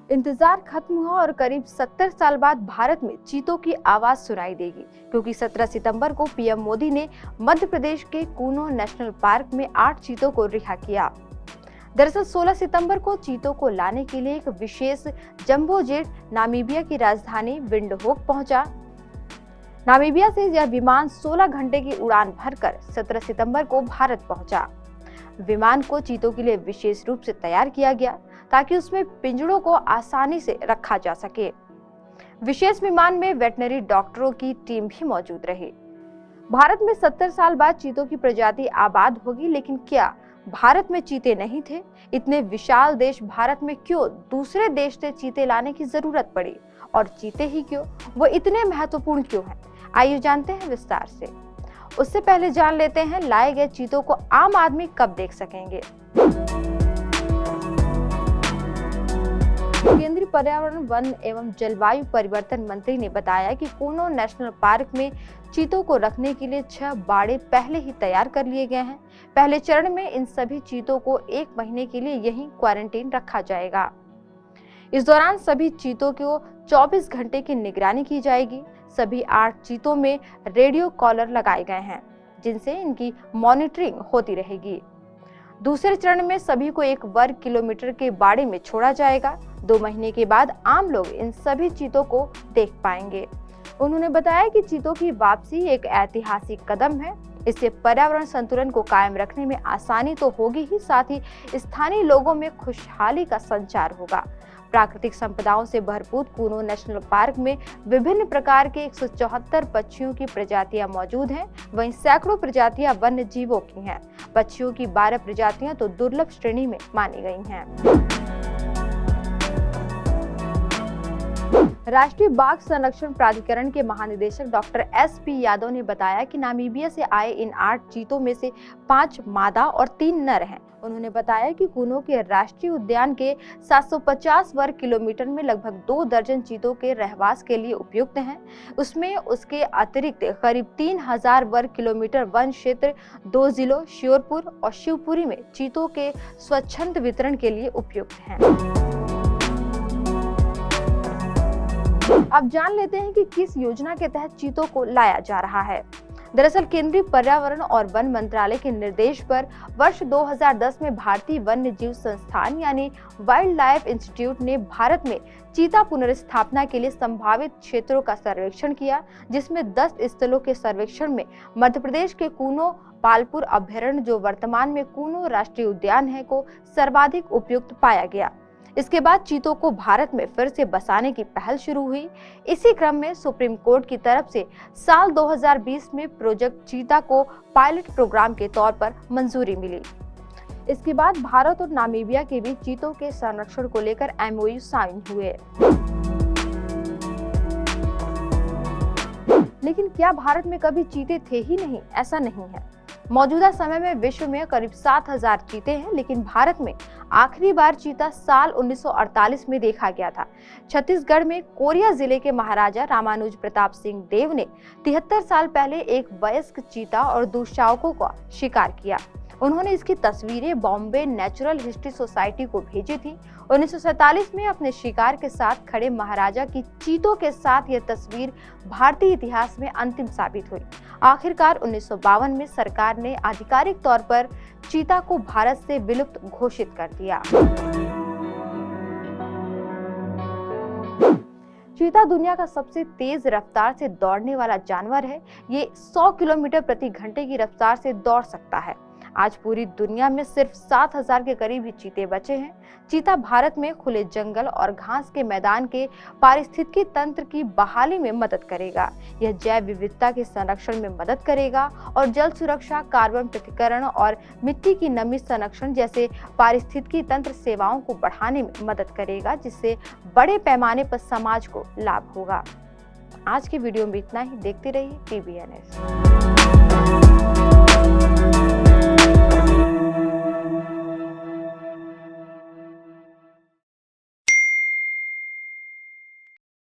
इंतजार खत्म हुआ और करीब 70 साल बाद भारत में चीतों की आवाज सुनाई देगी, क्योंकि 17 सितंबर को पीएम मोदी ने मध्य प्रदेश के कूनो नेशनल पार्क में 8 चीतों को रिहा किया। दरअसल 16 सितंबर को चीतों को लाने के लिए एक विशेष जंबो जेट नामीबिया की राजधानी विंडहोक पहुंचा। नामीबिया से यह विमान 16 घंटे की उड़ान भरकर 17 सितंबर को भारत पहुंचा। विमान को चीतों के लिए विशेष रूप से तैयार किया गया ताकि उसमें पिंजड़ों को आसानी से रखा जा सके। विशेष विमान में वेटनरी डॉक्टरों की टीम भी मौजूद रही। भारत में 70 साल बाद चीतों की प्रजाति आबाद होगी, लेकिन क्या भारत में चीते नहीं थे? इतने विशाल देश भारत में क्यों दूसरे देश से चीते लाने की जरूरत पड़ी? और चीते ही क्यों, वो इतने महत्वपूर्ण क्यों हैं? आइए जानते हैं विस्तार से। उससे पहले जान लेते हैं लाए गए चीतों को आम आदमी कब देख सकेंगे। केंद्रीय पर्यावरण, वन एवं जलवायु परिवर्तन मंत्री ने बताया कि कूनो नेशनल पार्क में चीतों को रखने के लिए 6 बाड़े पहले ही तैयार कर लिए गए हैं। पहले चरण में इन सभी चीतों को 1 महीने के लिए यहीं क्वारंटीन रखा जाएगा। इस दौरान सभी चीतों को 24 घंटे की निगरानी की जाएगी। सभी 8 चीतों में रेडियो कॉलर लगाए गए हैं, जिनसे इनकी मॉनिटरिंग होती रहेगी। दूसरे चरण में सभी को 1 वर्ग किलोमीटर के बाड़े में छोड़ा जाएगा। 2 महीने के बाद आम लोग इन सभी चीतों को देख पाएंगे। उन्होंने बताया कि चीतों की वापसी एक ऐतिहासिक कदम है। इससे पर्यावरण संतुलन को कायम रखने में आसानी तो होगी ही, साथ ही स्थानीय लोगों में खुशहाली का संचार होगा। प्राकृतिक संपदाओं से भरपूर कूनो नेशनल पार्क में विभिन्न प्रकार के 174 पक्षियों की प्रजातियां मौजूद हैं। वहीं सैकड़ों प्रजातियां वन्य जीवों की हैं। पक्षियों की 12 प्रजातियां तो दुर्लभ श्रेणी में मानी गई हैं। राष्ट्रीय बाघ संरक्षण प्राधिकरण के महानिदेशक डॉक्टर एस.पी. यादव ने बताया कि नामीबिया से आए इन 8 चीतों में से 5 मादा और 3 नर हैं। उन्होंने बताया कि कूनो के राष्ट्रीय उद्यान के 750 वर्ग किलोमीटर में लगभग 2 दर्जन चीतों के रहवास के लिए उपयुक्त हैं। उसमें उसके अतिरिक्त करीब 3000 वर्ग किलोमीटर वन क्षेत्र 2 जिलों श्योपुर और शिवपुरी में चीतों के स्वच्छंद वितरण के लिए उपयुक्त हैं। अब जान लेते हैं कि किस योजना के तहत चीतों को लाया जा रहा है। दरअसल केंद्रीय पर्यावरण और वन मंत्रालय के निर्देश पर वर्ष 2010 में भारतीय वन्य जीव संस्थान यानी वाइल्ड लाइफ इंस्टीट्यूट ने भारत में चीता पुनर्स्थापना के लिए संभावित क्षेत्रों का सर्वेक्षण किया, जिसमें 10 स्थलों के सर्वेक्षण में मध्य प्रदेश के कूनो पालपुर अभ्यारण्य, जो वर्तमान में कूनो राष्ट्रीय उद्यान है, को सर्वाधिक उपयुक्त पाया गया। इसके बाद चीतों को भारत में फिर से बसाने की पहल शुरू हुई। इसी क्रम में सुप्रीम कोर्ट की तरफ से साल 2020 में प्रोजेक्ट चीता को पायलट प्रोग्राम के तौर पर मंजूरी मिली। इसके बाद भारत और नामीबिया के बीच चीतों के संरक्षण को लेकर MOU साइन हुए। लेकिन क्या भारत में कभी चीते थे ही नहीं? ऐसा नहीं है। मौजूदा समय में विश्व में करीब 7000 चीते हैं, लेकिन भारत में आखिरी बार चीता साल 1948 में देखा गया था। छत्तीसगढ़ में कोरिया जिले के महाराजा रामानुज प्रताप सिंह देव ने 73 साल पहले एक वयस्क चीता और दुशावकों का शिकार किया। उन्होंने इसकी तस्वीरें बॉम्बे नेचुरल हिस्ट्री सोसाइटी को भेजी थी। 1947 में अपने शिकार के साथ खड़े महाराजा की चीतों के साथ यह तस्वीर भारतीय इतिहास में अंतिम साबित हुई। आखिरकार 1952 में सरकार ने आधिकारिक तौर पर चीता को भारत से विलुप्त घोषित कर दिया। चीता दुनिया का सबसे तेज रफ्तार से दौड़ने वाला जानवर है। ये 100 किलोमीटर प्रति घंटे की रफ्तार से दौड़ सकता है। आज पूरी दुनिया में सिर्फ 7000 के करीब ही चीते बचे हैं। चीता भारत में खुले जंगल और घास के मैदान के पारिस्थितिकी तंत्र की बहाली में मदद करेगा। यह जैव विविधता के संरक्षण में मदद करेगा और जल सुरक्षा, कार्बन पृथक्करण और मिट्टी की नमी संरक्षण जैसे पारिस्थितिकी तंत्र सेवाओं को बढ़ाने में मदद करेगा, जिससे बड़े पैमाने पर समाज को लाभ होगा। आज की वीडियो में इतना ही। देखते रहिए TVNS।